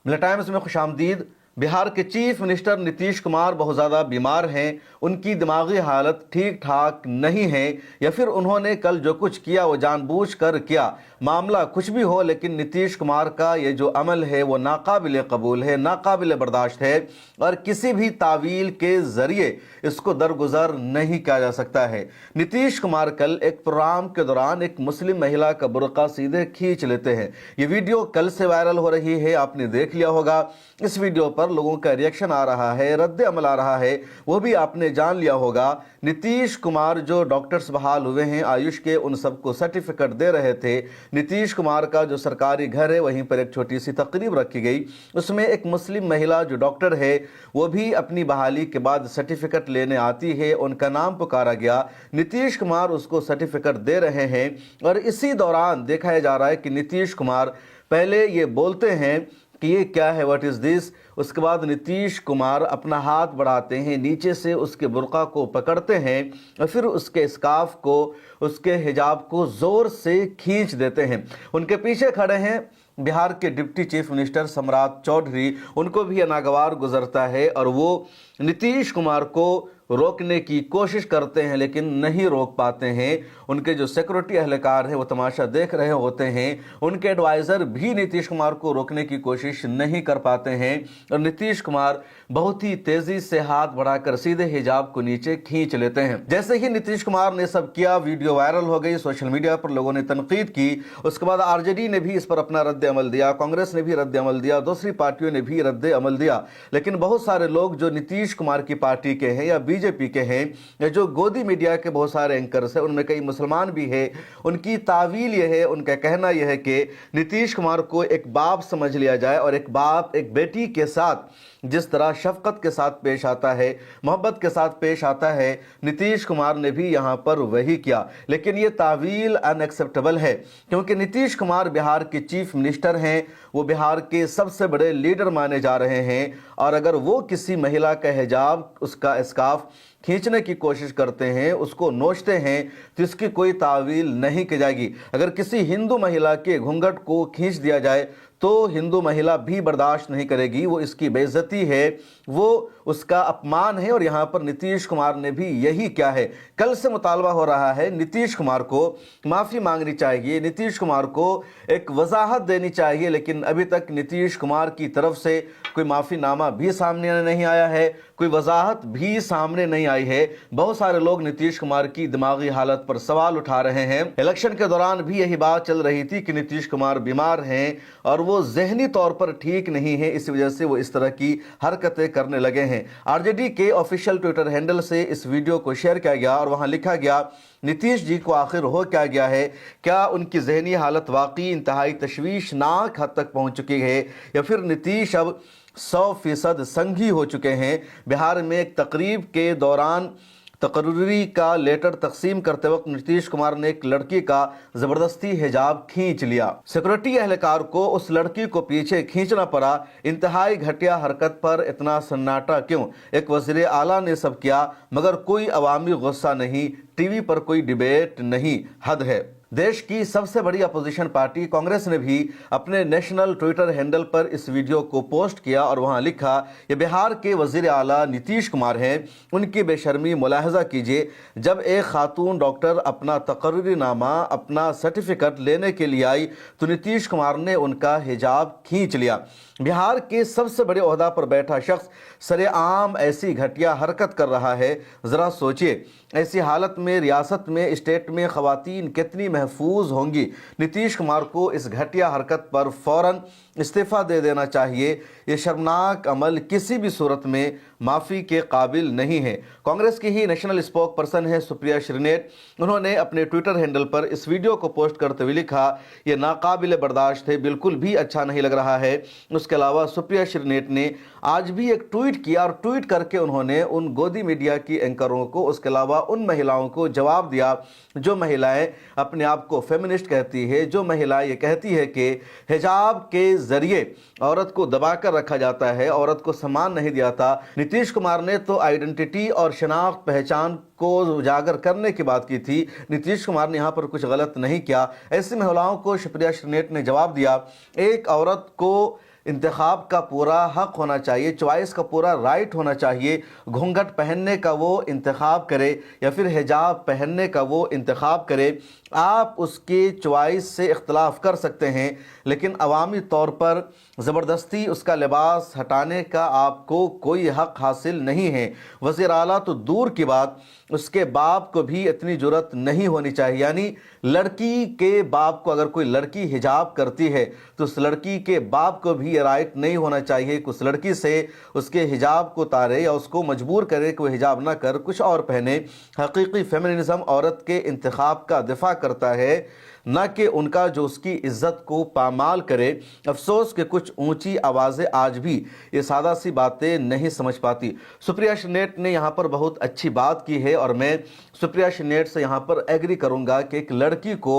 मिला टाइम्स में खुशामदीद। बिहार के चीफ मिनिस्टर नीतीश कुमार बहुत ज़्यादा बीमार हैं, उनकी दिमागी हालत ठीक ठाक नहीं है, या फिर उन्होंने कल जो कुछ किया वो जानबूझकर किया। मामला कुछ भी हो, लेकिन नीतीश कुमार का ये जो अमल है वो नाकाबिल कबूल है, नाकाबिल बर्दाश्त है, और किसी भी तावील के ज़रिए इसको दरगुजर नहीं किया जा सकता है। नीतीश कुमार कल एक प्रोग्राम के दौरान एक मुस्लिम महिला का बुर्का सीधे खींच लेते हैं। ये वीडियो कल से वायरल हो रही है, आपने देख लिया होगा। इस वीडियो पर लोगों का रिएक्शन आ रहा है, रद्द अमल आ रहा है, वो भी आपने जान लिया होगा। नीतीश कुमार जो डॉक्टर्स बहाल हुए हैं आयुष के, उन सबको सर्टिफिकेट दे रहे थे। नीतीश कुमार का जो सरकारी घर है वहीं पर एक छोटी सी तकरीब रखी गई, उसमें एक मुस्लिम महिला जो डॉक्टर है वो भी अपनी बहाली के बाद सर्टिफिकेट लेने आती है, उनका नाम पुकारा गया। नीतीश कुमार उसको सर्टिफिकेट दे रहे हैं, और इसी दौरान देखा जा रहा है कि नीतीश कुमार पहले ये बोलते हैं कि ये क्या है, व्हाट इज़ दिस। उसके बाद नीतीश कुमार अपना हाथ बढ़ाते हैं, नीचे से उसके बुर्का को पकड़ते हैं और फिर उसके स्कार्फ को, उसके हिजाब को ज़ोर से खींच देते हैं। उनके पीछे खड़े हैं बिहार के डिप्टी चीफ मिनिस्टर सम्राट चौधरी, उनको भी नागवार गुजरता है और वो नीतीश कुमार को रोकने की कोशिश करते हैं लेकिन नहीं रोक पाते हैं। उनके जो सिक्योरिटी एहलकार हैं वो तमाशा देख रहे होते हैं, उनके एडवाइज़र भी नीतीश कुमार को रोकने की कोशिश नहीं कर पाते हैं, और नीतीश कुमार बहुत ही तेज़ी से हाथ बढ़ाकर सीधे हिजाब को नीचे खींच लेते हैं। जैसे ही नीतीश कुमार ने सब किया, वीडियो वायरल हो गई, सोशल मीडिया पर लोगों ने तनकीद की। उसके बाद आरजेडी ने भी इस पर अपना रद्द अमल दिया, कांग्रेस ने भी रद्द अमल दिया, दूसरी पार्टियों ने भी रद्द अमल दिया। लेकिन बहुत सारे लोग जो नीतीश कुमार की पार्टी के हैं या बीजेपी के हैं, या जो गोदी मीडिया के बहुत सारे एंकर्स हैं, उनमें कई मुसलमान भी हैं, उनकी तावील यह है, उनका कहना यह है कि नीतीश कुमार को एक बाप समझ लिया जाए, और एक बाप एक बेटी के साथ जिस तरह शफकत के साथ पेश आता है, मोहब्बत के साथ पेश आता है, नीतीश कुमार ने भी यहाँ पर वही किया। लेकिन ये तावील अनएक्सेप्टेबल है, क्योंकि नीतीश कुमार बिहार के चीफ मिनिस्टर हैं, वो बिहार के सबसे बड़े लीडर माने जा रहे हैं, और अगर वो किसी महिला का हिजाब, उसका स्कार्फ खींचने की कोशिश करते हैं, उसको नोचते हैं, तो इसकी कोई तावील नहीं की जाएगी। अगर किसी हिंदू महिला के घूंघट को खींच दिया जाए तो हिंदू महिला भी बर्दाश्त नहीं करेगी, वो इसकी बेइज्जती है, वो उसका अपमान है, और यहाँ पर नीतीश कुमार ने भी यही किया है। कल से मुतालबा हो रहा है नीतीश कुमार को माफ़ी मांगनी चाहिए, नीतीश कुमार को एक वजाहत देनी चाहिए, लेकिन अभी तक नीतीश कुमार की तरफ से कोई माफ़ीनामा भी सामने नहीं आया है, कोई वजाहत भी सामने नहीं आई है। बहुत सारे लोग नीतीश कुमार की दिमागी हालत पर सवाल उठा रहे हैं। इलेक्शन के दौरान भी यही बात चल रही थी कि नीतीश कुमार बीमार हैं और वो जहनी तौर पर ठीक नहीं है, इस वजह से वो इस तरह की हरकतें करने लगे हैं। आरजेडी के ऑफिशियल ट्विटर हैंडल से इस वीडियो को शेयर किया गया और वहां लिखा गया, नीतीश जी को आखिर हो क्या गया है? क्या उनकी जहनी हालत वाकई इंतहाई तशवीशनाक हद तक पहुंच चुकी है, या फिर नीतीश अब 100% संघी हो चुके हैं? बिहार में एक तकरीब के दौरान तकरीरी का लेटर तकसीम करते वक्त नीतीश कुमार ने एक लड़की का जबरदस्ती हिजाब खींच लिया। सिक्योरिटी एहलकार को उस लड़की को पीछे खींचना पड़ा। इंतहाई घटिया हरकत पर इतना सन्नाटा क्यों? एक वज़ीर आला ने सब किया मगर कोई अवामी गुस्सा नहीं, टीवी पर कोई डिबेट नहीं, हद है। देश की सबसे बड़ी अपोजिशन पार्टी कांग्रेस ने भी अपने नेशनल ट्विटर हैंडल पर इस वीडियो को पोस्ट किया और वहां लिखा, ये बिहार के वजीर आला नीतीश कुमार हैं, उनकी बेशर्मी मुलाहजा कीजिए। जब एक खातून डॉक्टर अपना तकर्री नामा, अपना सर्टिफिकेट लेने के लिए आई तो नीतीश कुमार ने उनका हिजाब खींच लिया। बिहार के सबसे बड़े ओहदा पर बैठा शख्स सरेआम ऐसी घटिया हरकत कर रहा है। ज़रा सोचिए, ऐसी हालत में रियासत में, स्टेट में ख़वातीन कितनी महफूज होंगी। नीतीश कुमार को इस घटिया हरकत पर फ़ौरन इस्तीफ़ा दे देना चाहिए। ये शर्मनाक अमल किसी भी सूरत में माफ़ी के काबिल नहीं है। कांग्रेस की ही नेशनल स्पोक पर्सन है सुप्रिया श्रीनेट, उन्होंने अपने ट्विटर हैंडल पर इस वीडियो को पोस्ट करते हुए लिखा, ये नाकाबिल बर्दाश्त है, बिल्कुल भी अच्छा नहीं लग रहा है। उसके अलावा सुप्रिया श्रीनेट ने आज भी एक ट्वीट किया और ट्वीट करके उन्होंने उन गोदी मीडिया की एंकरों को, उसके अलावा उन महिलाओं को जवाब दिया जो महिलाएं अपने आप को फेमिनिस्ट कहती है, जो महिलाएं ये कहती है कि हिजाब के जरिए औरत को दबाकर रखा जाता है, औरत को सम्मान नहीं दिया था। नीतीश कुमार ने तो आइडेंटिटी और शनाख्त पहचान को उजागर करने की बात की थी। नीतीश कुमार ने यहाँ पर कुछ गलत नहीं किया। ऐसी महिलाओं को सुप्रिया श्रीनेट ने जवाब दिया, एक औरत को इंतखाब का पूरा हक होना चाहिए, चॉइस का पूरा राइट होना चाहिए। घूंघट पहनने का वो इंतखाब करे या फिर हिजाब पहनने का वो इंतखाब करे, आप उसकी चॉइस से इख्तलाफ कर सकते हैं, लेकिन अवामी तौर पर ज़बरदस्ती उसका लिबास हटाने का आपको कोई हक़ हासिल नहीं है। वज़ीर आला तो दूर की बात, उसके बाप को भी इतनी जुर्रत नहीं होनी चाहिए। यानी लड़की के बाप को, अगर कोई लड़की हिजाब करती है तो उस लड़की के बाप को भी ये राइट नहीं होना चाहिए कि उस लड़की से उसके हिजाब को उतारे या उसको मजबूर करे कि वो हिजाब ना कर, कुछ और पहने। हकीकी फेमिनिज़म औरत के इंतखाब का दिफा करता है, न कि उनका जो उसकी इज़्ज़त को पामाल करे। अफसोस कि कुछ ऊंची आवाज़ें आज भी ये सादा सी बातें नहीं समझ पाती। सुप्रिया श्रीनेट ने यहाँ पर बहुत अच्छी बात की है और मैं सुप्रिया श्रीनेट से यहाँ पर एग्री करूँगा कि एक लड़की को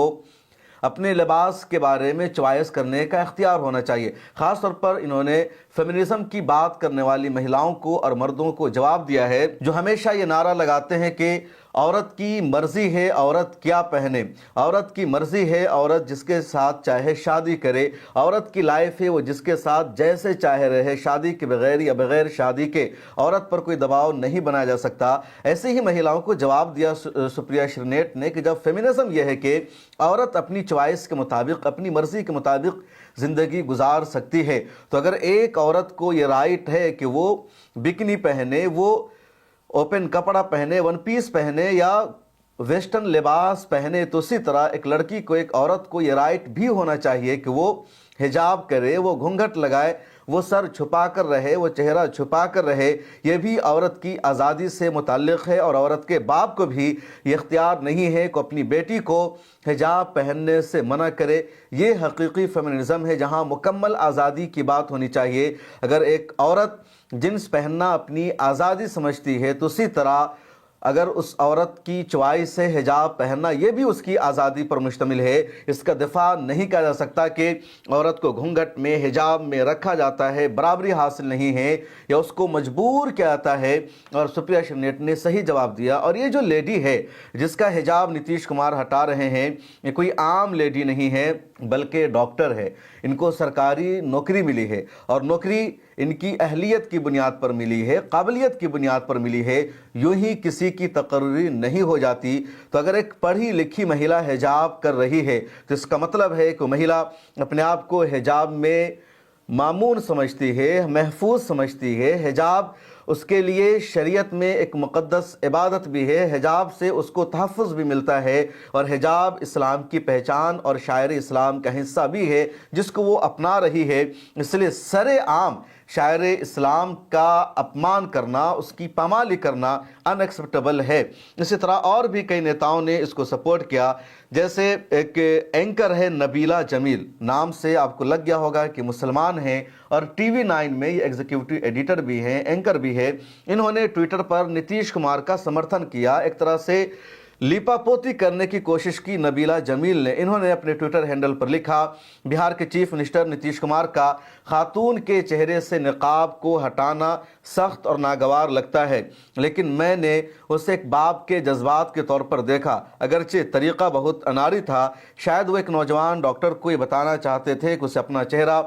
अपने लिबास के बारे में चॉइस करने का इख्तियार होना चाहिए। ख़ास तौर पर इन्होंने फेमिनिज़म की बात करने वाली महिलाओं को और मर्दों को जवाब दिया है जो हमेशा ये नारा लगाते हैं कि औरत की मर्ज़ी है औरत क्या पहने, औरत की मर्ज़ी है औरत जिसके साथ चाहे शादी करे, औरत की लाइफ है वो जिसके साथ जैसे चाहे रहे, शादी के बगैर या बगैर शादी के औरत पर कोई दबाव नहीं बनाया जा सकता। ऐसे ही महिलाओं को जवाब दिया सुप्रिया श्रीनेट ने कि जब फेमिनिज़म यह है कि औरत अपनी चॉइस के मुताबिक, अपनी मर्ज़ी के मुताबिक ज़िंदगी गुजार सकती है, तो अगर एक औरत को ये राइट है कि वो बिकनी पहने, वो ओपन कपड़ा पहने, वन पीस पहने या वेस्टर्न लिबास पहने, तो उसी तरह एक लड़की को, एक औरत को ये राइट भी होना चाहिए कि वो हिजाब करे, वो घूंघट लगाए, वो सर छुपा कर रहे, वो चेहरा छुपा कर रहे। ये भी औरत की आज़ादी से मुताल्लिक़ है और औरत के बाप को भी ये इख्तियार नहीं है कि अपनी बेटी को हिजाब पहनने से मना करे। ये हकीकी फेमिनिज़म है जहाँ मुकम्मल आज़ादी की बात होनी चाहिए। अगर एक औरत जिन्स पहनना अपनी आज़ादी समझती है तो उसी तरह अगर उस औरत की चॉइस है हिजाब पहनना, ये भी उसकी आज़ादी पर मुश्तमिल है। इसका दिफा नहीं किया जा सकता कि औरत को घूंघट में, हिजाब में रखा जाता है, बराबरी हासिल नहीं है या उसको मजबूर किया जाता है। और सुप्रिया श्रीनेट ने सही जवाब दिया। और ये जो लेडी है जिसका हिजाब नीतीश कुमार हटा रहे हैं, ये कोई आम लेडी नहीं है बल्कि डॉक्टर है। इनको सरकारी नौकरी मिली है और नौकरी इनकी अहलियत की बुनियाद पर मिली है, काबिलियत की बुनियाद पर मिली है। यूं ही किसी की तकर्री नहीं हो जाती। तो अगर एक पढ़ी लिखी महिला हिजाब कर रही है तो इसका मतलब है कि महिला अपने आप को हिजाब में मामून समझती है, महफूज समझती है। हिजाब उसके लिए शरीयत में एक मुक़द्दस इबादत भी है, हिजाब से उसको तहफ़्फ़ुज़ भी मिलता है और हिजाब इस्लाम की पहचान और शायर इस्लाम का हिस्सा भी है जिसको वो अपना रही है। इसलिए सरेआम शायर इस्लाम का अपमान करना, उसकी पामाली करना अनएक्सेप्टेबल है। इसी तरह और भी कई नेताओं ने इसको सपोर्ट किया। जैसे एक एंकर है नबीला जमील, नाम से आपको लग गया होगा कि मुसलमान हैं और TV9 में ये एग्जीक्यूटिव एडिटर भी हैं, एंकर भी है। इन्होंने ट्विटर पर नीतीश कुमार का समर्थन किया, एक तरह से लिपापोती करने की कोशिश की नबीला जमील ने। इन्होंने अपने ट्विटर हैंडल पर लिखा, बिहार के चीफ मिनिस्टर नीतीश कुमार का खातून के चेहरे से निकाब को हटाना सख्त और नागवार लगता है, लेकिन मैंने उसे एक बाप के जज्बात के तौर पर देखा। अगरचे तरीक़ा बहुत अनाड़ी था, शायद वो एक नौजवान डॉक्टर को ये बताना चाहते थे कि उसे अपना चेहरा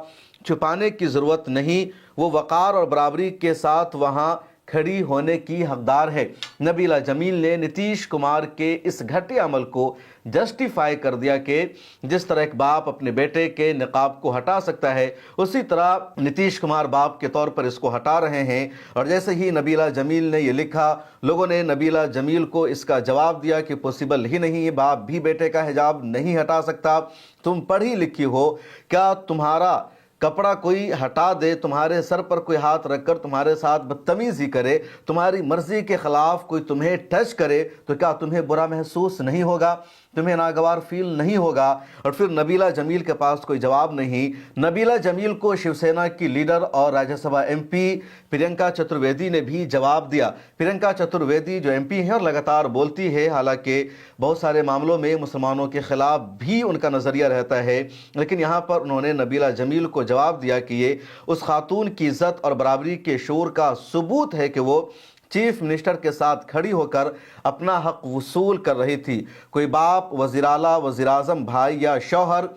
छुपाने की ज़रूरत नहीं, वो वक़ार और बराबरी के साथ वहाँ खड़ी होने की हकदार है। नबीला जमील ने नीतीश कुमार के इस घटिया अमल को जस्टिफाई कर दिया कि जिस तरह एक बाप अपने बेटे के निकाब को हटा सकता है, उसी तरह नीतीश कुमार बाप के तौर पर इसको हटा रहे हैं। और जैसे ही नबीला जमील ने ये लिखा, लोगों ने नबीला जमील को इसका जवाब दिया कि पॉसिबल ही नहीं, बाप भी बेटे का हिजाब नहीं हटा सकता। तुम पढ़ी लिखी हो, क्या तुम्हारा कपड़ा कोई हटा दे, तुम्हारे सर पर कोई हाथ रखकर तुम्हारे साथ बदतमीजी करे, तुम्हारी मर्जी के खिलाफ कोई तुम्हें टच करे, तो क्या तुम्हें बुरा महसूस नहीं होगा, तुम्हें नागवार फील नहीं होगा? और फिर नबीला जमील के पास कोई जवाब नहीं। नबीला जमील को शिवसेना की लीडर और राज्यसभा MP प्रियंका चतुर्वेदी ने भी जवाब दिया। प्रियंका चतुर्वेदी जो MP है और लगातार बोलती है, हालांकि बहुत सारे मामलों में मुसलमानों के खिलाफ भी उनका नज़रिया रहता है, लेकिन यहाँ पर उन्होंने नबीला जमील को जवाब दिया कि ये उस खातून की इज़्ज़त और बराबरी के शूर का सबूत है कि वो चीफ मिनिस्टर के साथ खड़ी होकर अपना हक वसूल कर रही थी। कोई बाप, वज़ीर आला, वज़ीर आज़म, भाई या शौहर,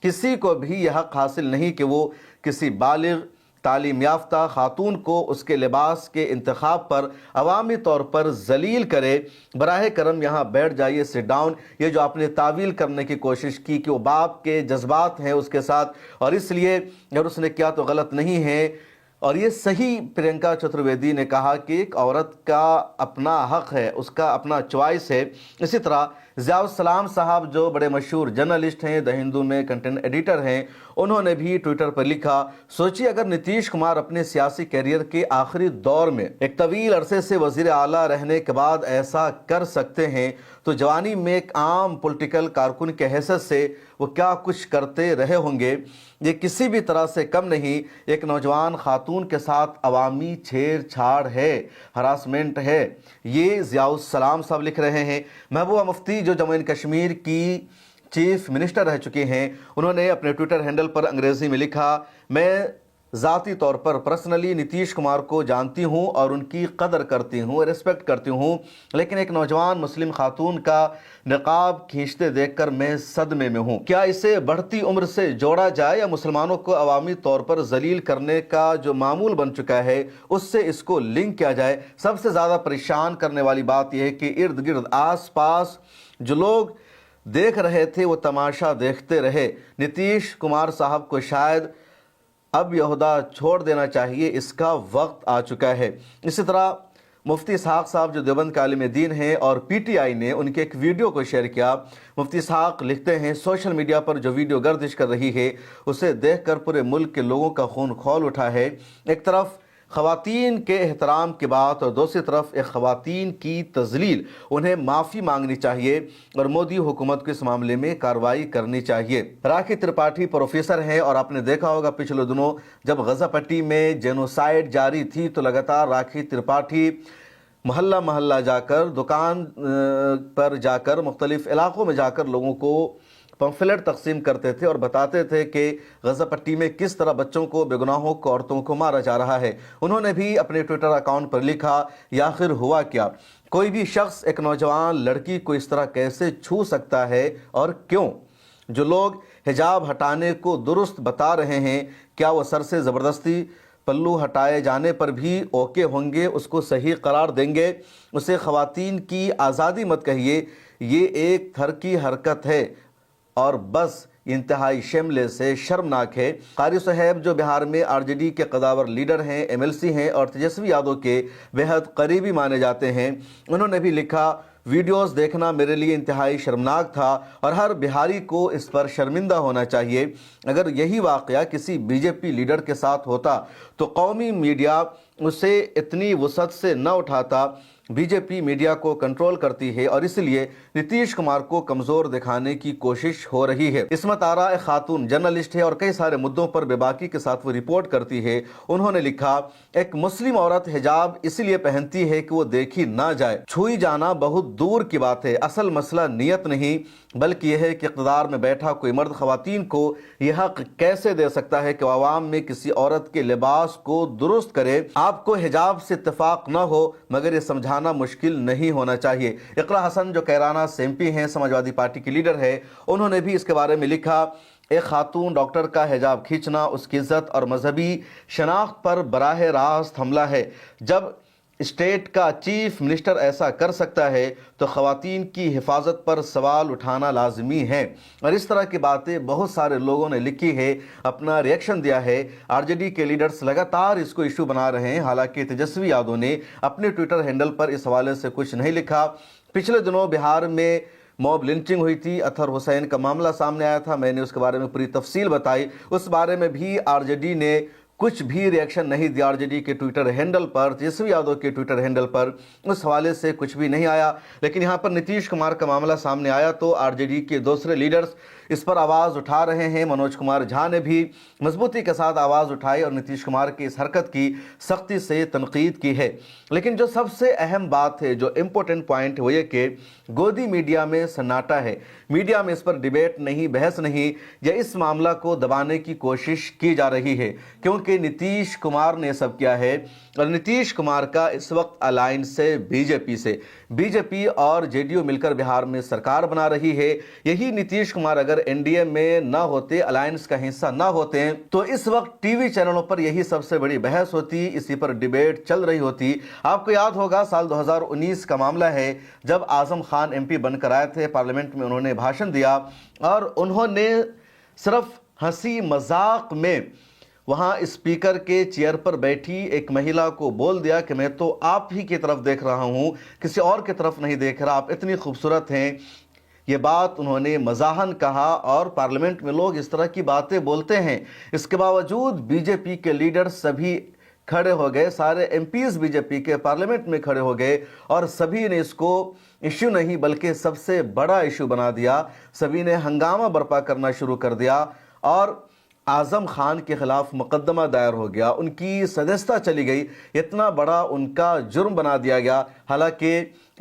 किसी को भी यह हक हासिल नहीं कि वो किसी बालिग तालीम याफ्ता खातून को उसके लिबास के इंतखाब पर अवामी तौर पर जलील करे। बराह करम यहाँ बैठ जाइए, सिट डाउन। ये जो आपने तावील करने की कोशिश की कि वो बाप के जज्बात हैं उसके साथ और इसलिए अगर उसने किया तो गलत नहीं है, और ये सही प्रियंका चतुर्वेदी ने कहा कि एक औरत का अपना हक है, उसका अपना चॉइस है। इसी तरह ज़ियाउल-सलाम साहब जो बड़े मशहूर जर्नलिस्ट हैं, द हिंदू में कंटेंट एडिटर हैं, उन्होंने भी ट्विटर पर लिखा, सोचिए अगर नीतीश कुमार अपने सियासी कैरियर के आखिरी दौर में एक तवील अरसे से वज़ीर आला रहने के बाद ऐसा कर सकते हैं तो जवानी में एक आम पॉलिटिकल कारकुन के हैसियत से वो क्या कुछ करते रहे होंगे। ये किसी भी तरह से कम नहीं, एक नौजवान खातून के साथ अवामी छेड़छाड़ है, हरासमेंट है। ये ज़ियाउल-सलाम साहब लिख रहे हैं। महबूबा मुफ्ती जो जम्मू एंड कश्मीर की चीफ मिनिस्टर रह चुके हैं, उन्होंने अपने ट्विटर हैंडल पर अंग्रेजी में लिखा, मैं ज़ाती तौर पर पर्सनली नीतीश कुमार को जानती हूँ और उनकी कदर करती हूँ, रिस्पेक्ट करती हूँ, लेकिन एक नौजवान मुस्लिम खातून का निकाब खींचते देखकर मैं सदमे में हूँ। क्या इसे बढ़ती उम्र से जोड़ा जाए या मुसलमानों को अवामी तौर पर जलील करने का जो मामूल बन चुका है उससे इसको लिंक किया जाए। सबसे ज़्यादा परेशान करने वाली बात यह है कि इर्द गिर्द आस पास जो लोग देख रहे थे वो तमाशा देखते रहे। नीतीश कुमार साहब को शायद अब यह ओहदा छोड़ देना चाहिए, इसका वक्त आ चुका है। इसी तरह मुफ्ती इसहाक साहब जो देवबंद के आलिम दीन हैं और पीटीआई ने उनके एक वीडियो को शेयर किया। मुफ्ती इसहाक लिखते हैं, सोशल मीडिया पर जो वीडियो गर्दिश कर रही है उसे देखकर पूरे मुल्क के लोगों का खून खौल उठा है। एक तरफ ख़वातीन के एहतराम की बात और दूसरी तरफ एक ख़वातीन की तज़लील। उन्हें माफ़ी मांगनी चाहिए और मोदी हुकूमत को इस मामले में कार्रवाई करनी चाहिए। राखी त्रिपाठी प्रोफेसर हैं और आपने देखा होगा पिछले दिनों जब गज़ा पट्टी में जेनोसाइड जारी थी तो लगातार राखी त्रिपाठी मोहल्ला मोहल्ला जाकर, दुकान पर जाकर, मुख्तलिफ इलाक़ों में जाकर लोगों को पंफलेट तकसीम करते थे और बताते थे कि गज़ा पट्टी में किस तरह बच्चों को, बेगुनाहों को, औरतों को मारा जा रहा है। उन्होंने भी अपने ट्विटर अकाउंट पर लिखा, या आखिर हुआ क्या? कोई भी शख्स एक नौजवान लड़की को इस तरह कैसे छू सकता है और क्यों? जो लोग हिजाब हटाने को दुरुस्त बता रहे हैं, क्या वो सर से ज़बरदस्ती पल्लू हटाए जाने पर भी ओके होंगे, उसको सही करार देंगे? उसे ख़वातीन की आज़ादी मत कहिए, ये एक थर की हरकत है और बस इंतहाई शिमले से शर्मनाक है। कारी साहब जो बिहार में आरजेडी के कदावर लीडर हैं, एमएलसी हैं और तेजस्वी यादव के बेहद करीबी माने जाते हैं, उन्होंने भी लिखा, वीडियोस देखना मेरे लिए इंतहाई शर्मनाक था और हर बिहारी को इस पर शर्मिंदा होना चाहिए। अगर यही वाक़या किसी बीजेपी लीडर के साथ होता तो कौमी मीडिया उसे इतनी वुसअत से न उठाता। बीजेपी मीडिया को कंट्रोल करती है और इसलिए नीतीश कुमार को कमज़ोर दिखाने की कोशिश हो रही है। इस्मत आरा एक खातून जर्नलिस्ट है और कई सारे मुद्दों पर बेबाकी के साथ वो रिपोर्ट करती है। उन्होंने लिखा, एक मुस्लिम औरत हिजाब इसलिए पहनती है कि वो देखी ना जाए, छुई जाना बहुत दूर की बात है। असल मसला नियत नहीं बल्कि यह है कि इक़्तिदार में बैठा कोई मर्द ख़वातीन को यह हक़ कैसे दे सकता है कि वह आवाम में किसी औरत के लिबास को दुरुस्त करे। आपको हिजाब से इत्तेफाक न हो मगर ये समझाना मुश्किल नहीं होना चाहिए। इकरा हसन जो कैराना से एमपी हैं, समाजवादी पार्टी की लीडर है, उन्होंने भी इसके बारे में लिखा, एक खातून डॉक्टर का हिजाब खींचना उसकी इज्जत और मजहबी शनाख्त पर बराह रास्त हमला है। जब स्टेट का चीफ मिनिस्टर ऐसा कर सकता है तो ख़वातीन की हिफाजत पर सवाल उठाना लाजमी है। और इस तरह की बातें बहुत सारे लोगों ने लिखी है, अपना रिएक्शन दिया है। आरजेडी के लीडर्स लगातार इसको इशू बना रहे हैं। हालांकि तेजस्वी यादव ने अपने ट्विटर हैंडल पर इस हवाले से कुछ नहीं लिखा। पिछले दिनों बिहार में मॉब लिंचिंग हुई थी, अतहर हुसैन का मामला सामने आया था, मैंने उसके बारे में पूरी तफसील बताई। उस बारे में भी आरजेडी ने कुछ भी रिएक्शन नहीं दिया। आरजेडी के ट्विटर हैंडल पर, तेजस्वी यादव के ट्विटर हैंडल पर उस हवाले से कुछ भी नहीं आया। लेकिन यहाँ पर नीतीश कुमार का मामला सामने आया तो आरजेडी के दूसरे लीडर्स इस पर आवाज़ उठा रहे हैं। मनोज कुमार झा ने भी मजबूती के साथ आवाज़ उठाई और नीतीश कुमार की इस हरकत की सख्ती से तनकीद की है। लेकिन जो सबसे अहम बात है, जो इम्पोर्टेंट पॉइंट वो ये कि गोदी मीडिया में सन्नाटा है। मीडिया में इस पर डिबेट नहीं, बहस नहीं, या इस मामला को दबाने की कोशिश की जा रही है क्योंकि नीतीश कुमार ने सब किया है। और नीतीश कुमार का इस वक्त अलायंस है बीजेपी से। बीजेपी और जेडीयू मिलकर बिहार में सरकार बना रही है। यही नीतीश कुमार अगर अगर एनडीए में ना होते, अलायंस का हिस्सा ना होते, तो इस वक्त टीवी चैनलों पर यही सबसे बड़ी बहस होती, इसी पर डिबेट चल रही होती। आपको याद होगा साल 2019 का मामला है, जब आजम खान एमपी बनकर आए थे, पार्लियामेंट में उन्होंने भाषण दिया और उन्होंने सिर्फ हंसी मजाक में वहां स्पीकर के चेयर पर बैठी एक महिला को बोल दिया कि मैं तो आप ही की तरफ देख रहा हूं, किसी और की तरफ नहीं देख रहा, आप इतनी खूबसूरत हैं। ये बात उन्होंने मजाहन कहा और पार्लियामेंट में लोग इस तरह की बातें बोलते हैं। इसके बावजूद बीजेपी के लीडर सभी खड़े हो गए, सारे एमपीज बीजेपी के पार्लियामेंट में खड़े हो गए और सभी ने इसको इश्यू नहीं बल्कि सबसे बड़ा इश्यू बना दिया। सभी ने हंगामा बर्पा करना शुरू कर दिया और आजम खान के खिलाफ मुकदमा दायर हो गया, उनकी सदस्यता चली गई, इतना बड़ा उनका जुर्म बना दिया गया। हालांकि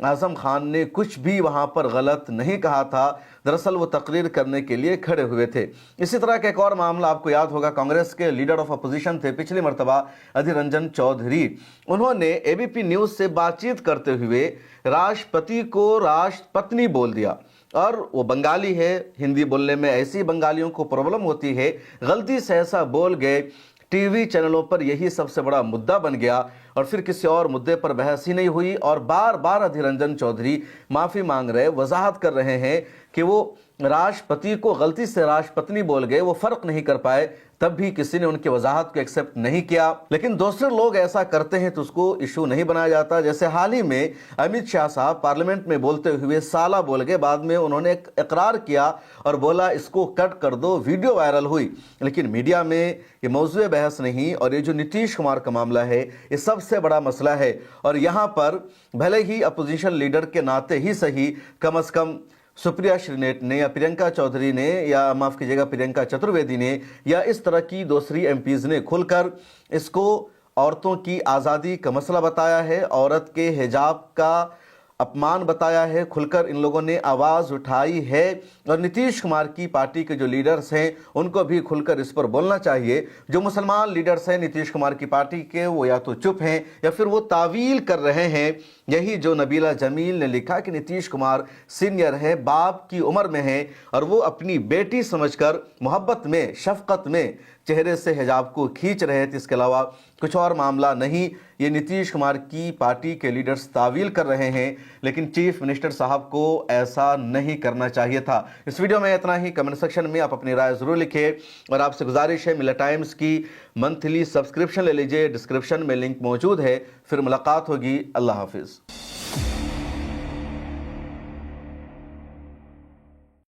आजम खान ने कुछ भी वहां पर गलत नहीं कहा था, दरअसल वो तकरीर करने के लिए खड़े हुए थे। इसी तरह का एक और मामला आपको याद होगा, कांग्रेस के लीडर ऑफ अपोजिशन थे पिछली मर्तबा अधीर रंजन चौधरी। उन्होंने एबीपी न्यूज से बातचीत करते हुए राष्ट्रपति को राष्ट्रपत्नी बोल दिया और वो बंगाली है, हिंदी बोलने में ऐसी बंगालियों को प्रॉब्लम होती है, गलती से ऐसा बोल गए। टीवी चैनलों पर यही सबसे बड़ा मुद्दा बन गया और फिर किसी और मुद्दे पर बहस ही नहीं हुई और बार बार अधीर रंजन चौधरी माफ़ी मांग रहे, वजाहत कर रहे हैं कि वो राष्ट्रपति को गलती से राष्ट्रपत्नी बोल गए, वो फर्क नहीं कर पाए, तब भी किसी ने उनकी वजाहत को एक्सेप्ट नहीं किया। लेकिन दूसरे लोग ऐसा करते हैं तो उसको इशू नहीं बनाया जाता। जैसे हाल ही में अमित शाह साहब पार्लियामेंट में बोलते हुए साला बोल गए, बाद में उन्होंने एक इकरार किया और बोला इसको कट कर दो, वीडियो वायरल हुई। लेकिन मीडिया में ये मौजूद बहस नहीं और ये जो नीतीश कुमार का मामला है ये सबसे बड़ा मसला है। और यहाँ पर भले ही अपोजिशन लीडर के नाते ही सही, कम से कम सुप्रिया श्रीनेट ने या प्रियंका चौधरी ने या माफ़ कीजिएगा प्रियंका चतुर्वेदी ने या इस तरह की दूसरी एमपीज ने खुलकर इसको औरतों की आज़ादी का मसला बताया है, औरत के हिजाब का अपमान बताया है, खुलकर इन लोगों ने आवाज़ उठाई है। और नीतीश कुमार की पार्टी के जो लीडर्स हैं उनको भी खुलकर इस पर बोलना चाहिए। जो मुसलमान लीडर्स हैं नीतीश कुमार की पार्टी के, वो या तो चुप हैं या फिर वो तावील कर रहे हैं। यही जो नबीला जमील ने लिखा कि नीतीश कुमार सीनियर है, बाप की उम्र में है और वो अपनी बेटी समझकर मोहब्बत में, शफकत में चेहरे से हिजाब को खींच रहे थे, इसके अलावा कुछ और मामला नहीं। ये नीतीश कुमार की पार्टी के लीडर्स तावील कर रहे हैं, लेकिन चीफ मिनिस्टर साहब को ऐसा नहीं करना चाहिए था। इस वीडियो में इतना ही। कमेंट सेक्शन में आप अपनी राय ज़रूर लिखिए और आपसे गुजारिश है मिलर टाइम्स की मंथली सब्सक्रिप्शन ले लीजिए, डिस्क्रिप्शन में लिंक मौजूद है। फिर मुलाकात होगी। अल्लाह हाफिज़।